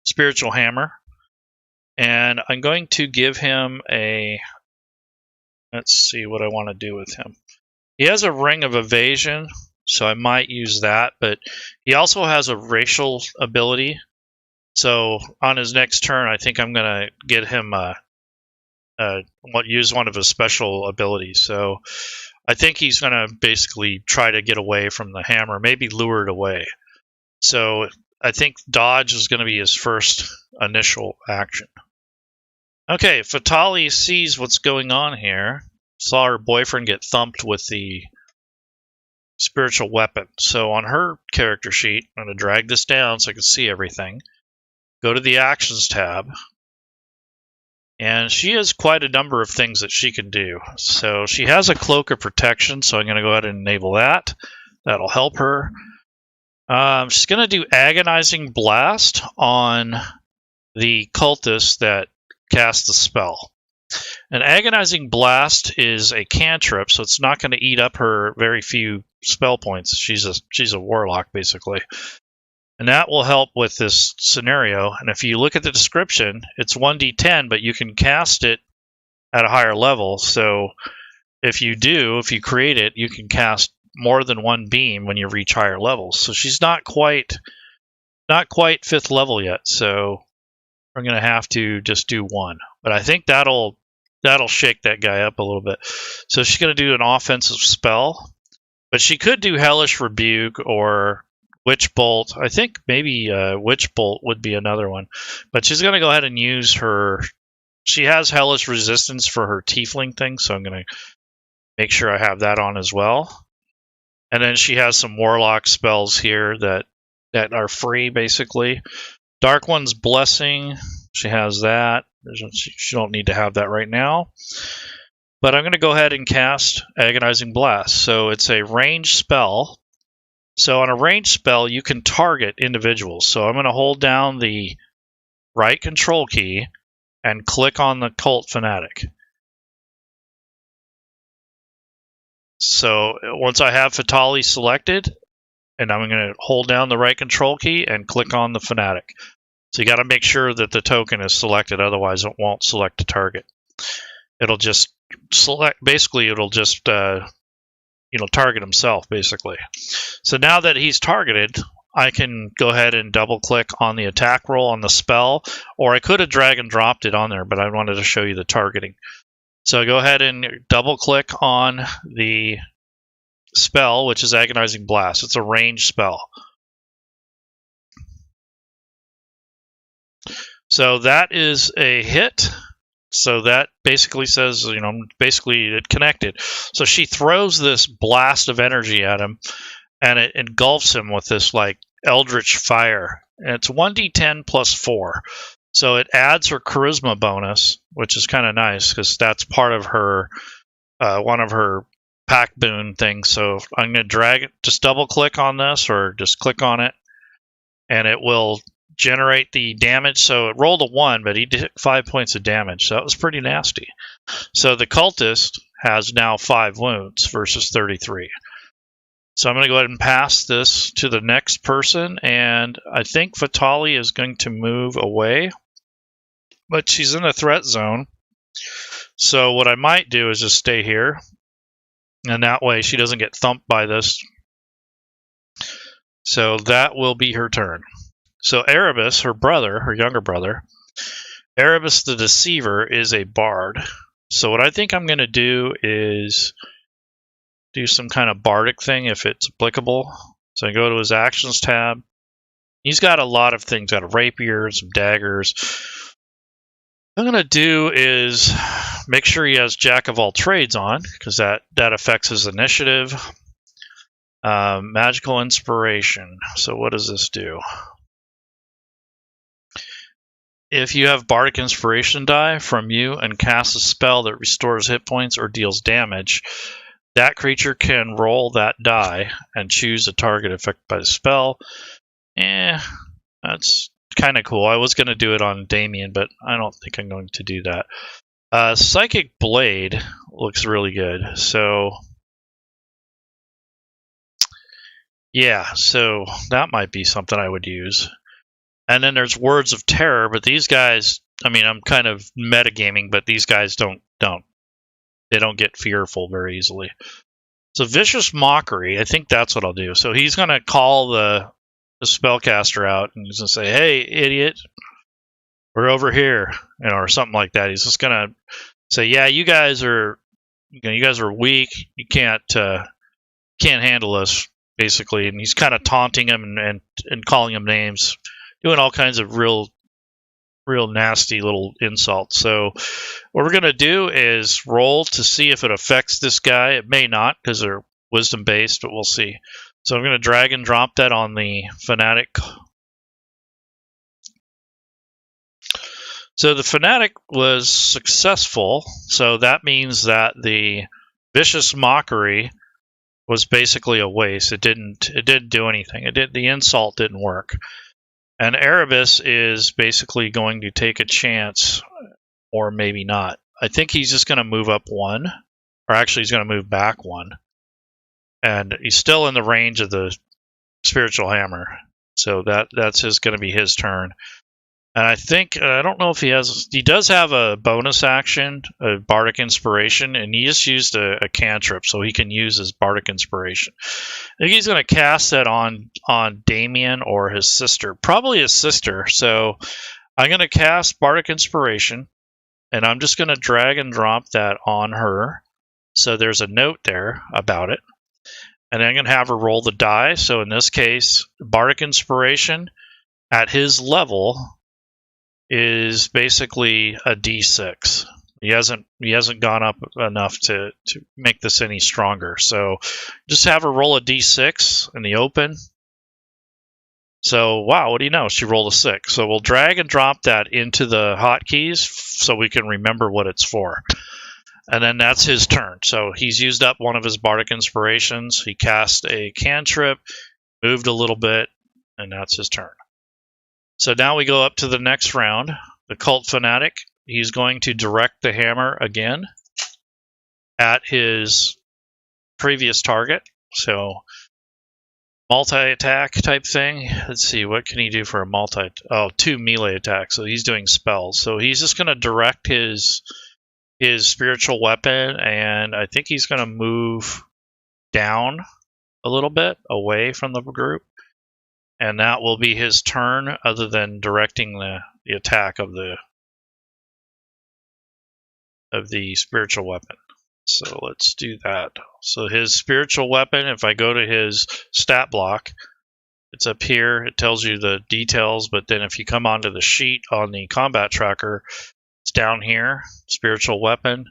spiritual hammer. And I'm going to give him a... Let's see what I want to do with him. He has a ring of evasion, so I might use that. But he also has a racial ability. So on his next turn, I think I'm going to get him use one of his special abilities. So I think he's going to basically try to get away from the hammer, maybe lure it away. So I think dodge is going to be his first initial action. Okay, Fatali sees what's going on here. Saw her boyfriend get thumped with the spiritual weapon. So on her character sheet, I'm going to drag this down so I can see everything. Go to the Actions tab. And she has quite a number of things that she can do. So she has a Cloak of Protection, so I'm going to go ahead and enable that. That'll help her. She's going to do Agonizing Blast on the cultist that cast the spell. An Agonizing Blast is a cantrip, so it's not going to eat up her very few spell points. She's a warlock, basically. And that will help with this scenario. And if you look at the description, it's 1d10, but you can cast it at a higher level. So if you create it, you can cast more than one beam when you reach higher levels. So she's not quite 5th level yet. So we're going to have to just do one. But I think that'll shake that guy up a little bit. So she's going to do an offensive spell. But she could do Hellish Rebuke or Witch Bolt. I think maybe Witch Bolt would be another one. But she's going to go ahead and use her... She has Hellish Resistance for her Tiefling thing, so I'm going to make sure I have that on as well. And then she has some Warlock spells here that are free, basically. Dark One's Blessing. She has that. She don't need to have that right now. But I'm going to go ahead and cast Agonizing Blast. So it's a ranged spell. So on a ranged spell, you can target individuals. So I'm going to hold down the right control key and click on the Cult Fanatic. So once I have Fatali selected, and I'm going to hold down the right control key and click on the Fanatic. So you got to make sure that the token is selected, otherwise it won't select a target. It'll just select, basically it'll just target himself, basically. So now that he's targeted, I can go ahead and double click on the attack roll on the spell, or I could have drag and dropped it on there, but I wanted to show you the targeting. So go ahead and double click on the spell, which is Agonizing Blast. It's a ranged spell. So that is a hit. So that basically says, basically it connected. So she throws this blast of energy at him, and it engulfs him with this like eldritch fire. And it's 1d10 plus 4. So it adds her charisma bonus, which is kind of nice because that's part of her, one of her pack boon things. So I'm going to drag it, just double click on this or just click on it, and it will generate the damage. So it rolled a 1, but he did 5 points of damage. So that was pretty nasty. So the cultist has now 5 wounds versus 33. So I'm going to go ahead and pass this to the next person, and I think Fatali is going to move away, but she's in a threat zone. So what I might do is just stay here, and that way she doesn't get thumped by this. So that will be her turn. So Erebus, her brother, her younger brother, Erebus the Deceiver is a bard. So what I think I'm going to do is do some kind of bardic thing if it's applicable. So I go to his actions tab. He's got a lot of things. Got a rapier, some daggers. What I'm going to do is make sure he has Jack of all trades on, because that affects his initiative. Magical Inspiration. So what does this do? If you have Bardic Inspiration die from you and cast a spell that restores hit points or deals damage, that creature can roll that die and choose a target affected by the spell. That's kind of cool. I was going to do it on Damien, but I don't think I'm going to do that. Psychic Blade looks really good. So yeah, so that might be something I would use. And then there's Words of Terror, but these guys, I mean, I'm kind of metagaming, but these guys don't get fearful very easily. So Vicious Mockery, I think that's what I'll do. So he's going to call the spellcaster out, and he's going to say, "Hey, idiot, we're over here," or something like that. He's just going to say, "Yeah, you guys are weak. You can't handle us," basically. And he's kind of taunting him and calling him names, doing all kinds of real nasty little insults. So what we're going to do is roll to see if it affects this guy. It may not, because they're wisdom based, but we'll see. So I'm going to drag and drop that on the Fanatic. So the Fanatic was successful. So that means that the Vicious Mockery was basically a waste. It didn't do anything. The insult didn't work. And Erebus is basically going to take a chance, or maybe not. I think he's just going to move up 1, or actually he's going to move back 1. And he's still in the range of the Spiritual Hammer. So that's going to be his turn. And I think, I don't know if he does have a bonus action, a Bardic Inspiration, and he just used a cantrip, so he can use his Bardic Inspiration. I think he's going to cast that on Damien or his sister, probably his sister. So I'm going to cast Bardic Inspiration, and I'm just going to drag and drop that on her. So there's a note there about it. And then I'm going to have her roll the die. So in this case, Bardic Inspiration at his level is basically a D6. He hasn't gone up enough to make this any stronger. So just have her roll a D6 in the open. So wow, what do you know? She rolled a 6. So we'll drag and drop that into the hotkeys so we can remember what it's for. And then that's his turn. So he's used up one of his Bardic Inspirations. He cast a cantrip, moved a little bit, and that's his turn. So now we go up to the next round. The Cult Fanatic, he's going to direct the hammer again at his previous target. So multi-attack type thing. Let's see, what can he do for a 2 melee attacks. So he's doing spells. So he's just going to direct his spiritual weapon, and I think he's going to move down a little bit away from the group. And that will be his turn, other than directing the attack of the spiritual weapon. So let's do that. So his spiritual weapon, if I go to his stat block, it's up here. It tells you the details, but then if you come onto the sheet on the combat tracker, it's down here, spiritual weapon.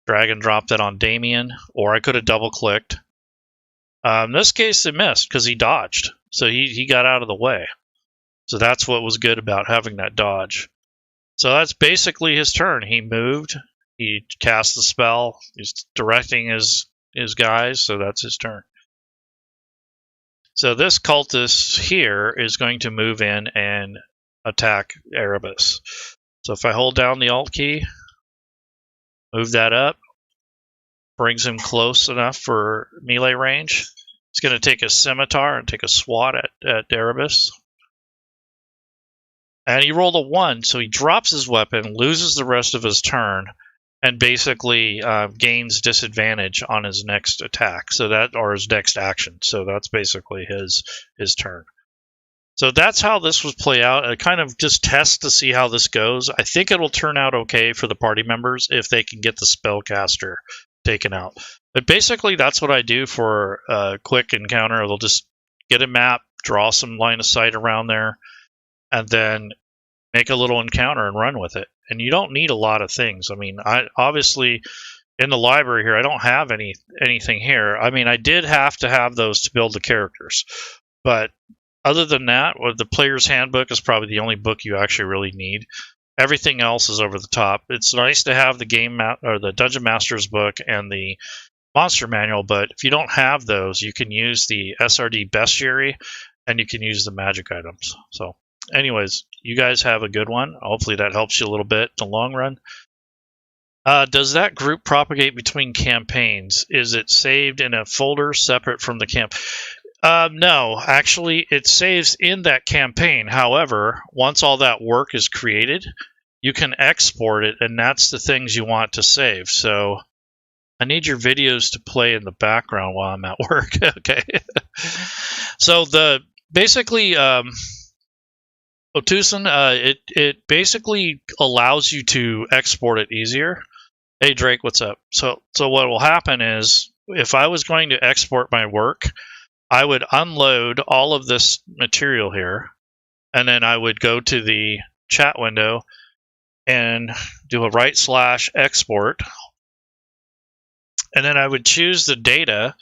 Drag and drop that on Damien, or I could have double clicked. In this case, it missed because he dodged. So he got out of the way. So that's what was good about having that dodge. So that's basically his turn. He moved. He cast the spell. He's directing his guys. So that's his turn. So this cultist here is going to move in and attack Erebus. So if I hold down the Alt key, move that up, brings him close enough for melee range. He's going to take a scimitar and take a swat at Erebus. And he rolled a 1, so he drops his weapon, loses the rest of his turn, and basically gains disadvantage on his next attack, or his next action. So that's basically his turn. So that's how this was play out. I kind of just test to see how this goes. I think it'll turn out okay for the party members if they can get the spellcaster taken out. But basically, that's what I do for a quick encounter. They'll just get a map, draw some line of sight around there, and then make a little encounter and run with it. And you don't need a lot of things. I mean, I obviously in the library here, I don't have anything here. I mean, I did have to have those to build the characters, but other than that, the player's handbook is probably the only book you actually really need. Everything else is over the top. It's nice to have the the Dungeon Master's book and the Monster Manual, but if you don't have those, you can use the SRD Bestiary and you can use the magic items. So anyways, you guys have a good one. Hopefully that helps you a little bit in the long run. Does that group propagate between campaigns? Is it saved in a folder separate from the camp? No, actually, it saves in that campaign. However, once all that work is created, you can export it, and that's the things you want to save. So I need your videos to play in the background while I'm at work. Okay. So basically, Otusan, it basically allows you to export it easier. Hey Drake, what's up? So what will happen is, if I was going to export my work, I would unload all of this material here, and then I would go to the chat window and do a /export, and then I would choose the data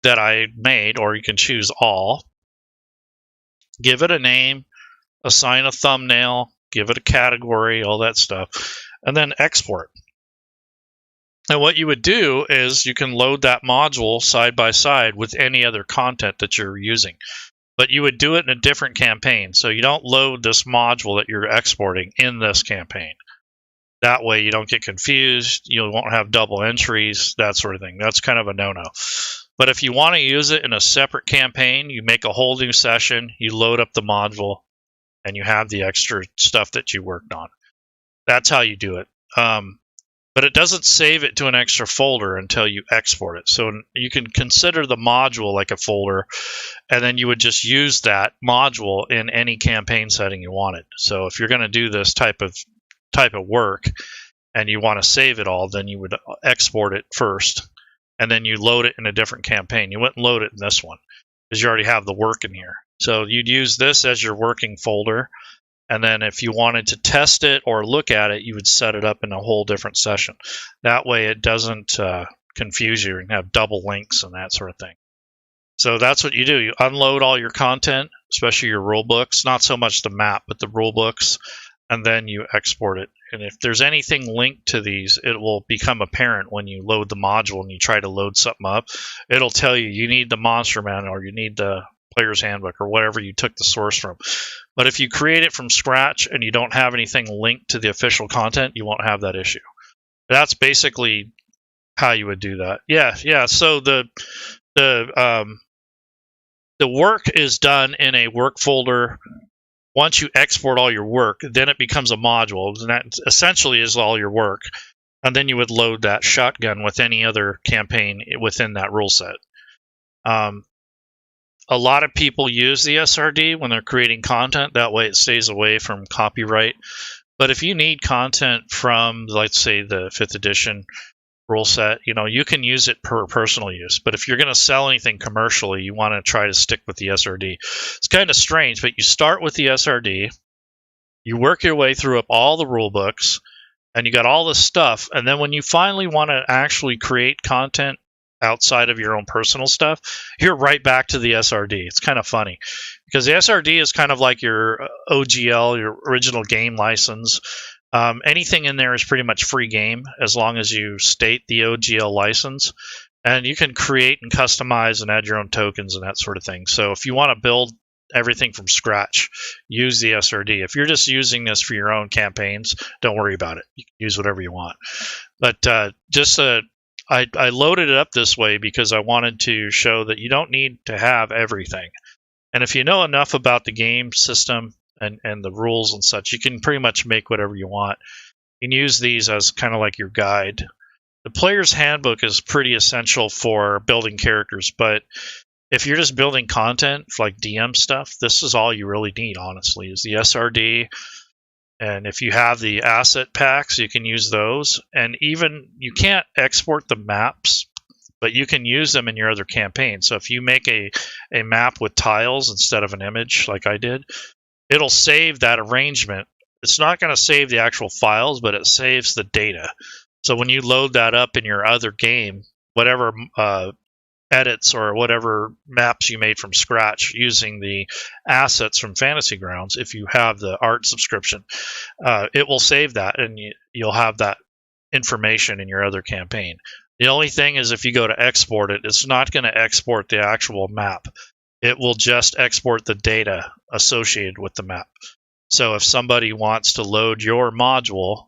that I made, or you can choose all, give it a name, assign a thumbnail, give it a category, all that stuff, and then export. And what you would do is you can load that module side by side with any other content that you're using. But you would do it in a different campaign. So you don't load this module that you're exporting in this campaign. That way you don't get confused. You won't have double entries, that sort of thing. That's kind of a no-no. But if you want to use it in a separate campaign, you make a whole new session, you load up the module, and you have the extra stuff that you worked on. That's how you do it. But it doesn't save it to an extra folder until you export it. So you can consider the module like a folder, and then you would just use that module in any campaign setting you wanted. So if you're going to do this type of work and you want to save it all, then you would export it first, and then you load it in a different campaign. You wouldn't load it in this one because you already have the work in here. So you'd use this as your working folder. And then if you wanted to test it or look at it, you would set it up in a whole different session. That way it doesn't confuse you and have double links and that sort of thing. So that's what you do. You unload all your content, especially your rule books, not so much the map, but the rule books, and then you export it. And if there's anything linked to these, it will become apparent when you load the module and you try to load something up. It'll tell you need the monster manual or you need the player's handbook or whatever you took the source from. But if you create it from scratch and you don't have anything linked to the official content, you won't have that issue. That's basically how you would do that. Yeah. So the work is done in a work folder. Once you export all your work, then it becomes a module, and that essentially is all your work. And then you would load that shotgun with any other campaign within that rule set. A lot of people use the SRD when they're creating content. That way it stays away from copyright. But if you need content from, let's say, the 5th edition rule set, you can use it per personal use. But if you're going to sell anything commercially, you want to try to stick with the SRD. It's kind of strange, but you start with the SRD, you work your way through up all the rule books, and you got all this stuff. And then when you finally want to actually create content outside of your own personal stuff, you're right back to the SRD. It's kind of funny because the SRD is kind of like your OGL, your original game license. Anything in there is pretty much free game as long as you state the OGL license, and you can create and customize and add your own tokens and that sort of thing. So if you want to build everything from scratch, use the SRD. If you're just using this for your own campaigns, don't worry about it. You can use whatever you want. But I loaded it up this way because I wanted to show that you don't need to have everything. And if you know enough about the game system and the rules and such, you can pretty much make whatever you want. You can use these as kind of like your guide. The player's handbook is pretty essential for building characters, but if you're just building content like DM stuff, this is all you really need, honestly, is the SRD. And if you have the asset packs, you can use those. And even you can't export the maps, but you can use them in your other campaign. So if you make a map with tiles instead of an image like I did, it'll save that arrangement. It's not going to save the actual files, but it saves the data. So when you load that up in your other game, whatever edits or whatever maps you made from scratch using the assets from Fantasy Grounds, if you have the art subscription, it will save that and you'll have that information in your other campaign. The only thing is if you go to export it, it's not going to export the actual map. It will just export the data associated with the map. So if somebody wants to load your module,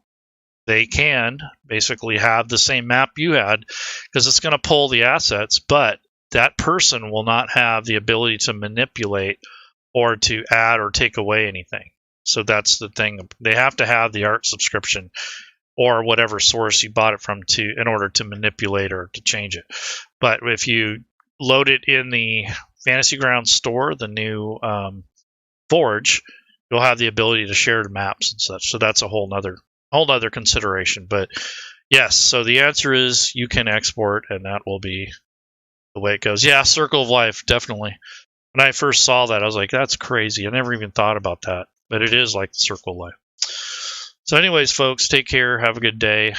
they can basically have the same map you had because it's going to pull the assets, but that person will not have the ability to manipulate or to add or take away anything. So that's the thing. They have to have the art subscription or whatever source you bought it from in order to manipulate or to change it. But if you load it in the Fantasy Grounds store, the new Forge, you'll have the ability to share the maps and such. So that's a whole other consideration. But yes, so the answer is you can export, and that will be the way it goes. Yeah, Circle of Life, definitely. When I first saw that, I was like, that's crazy. I never even thought about that. But it is like the Circle of Life. So anyways, folks, take care. Have a good day.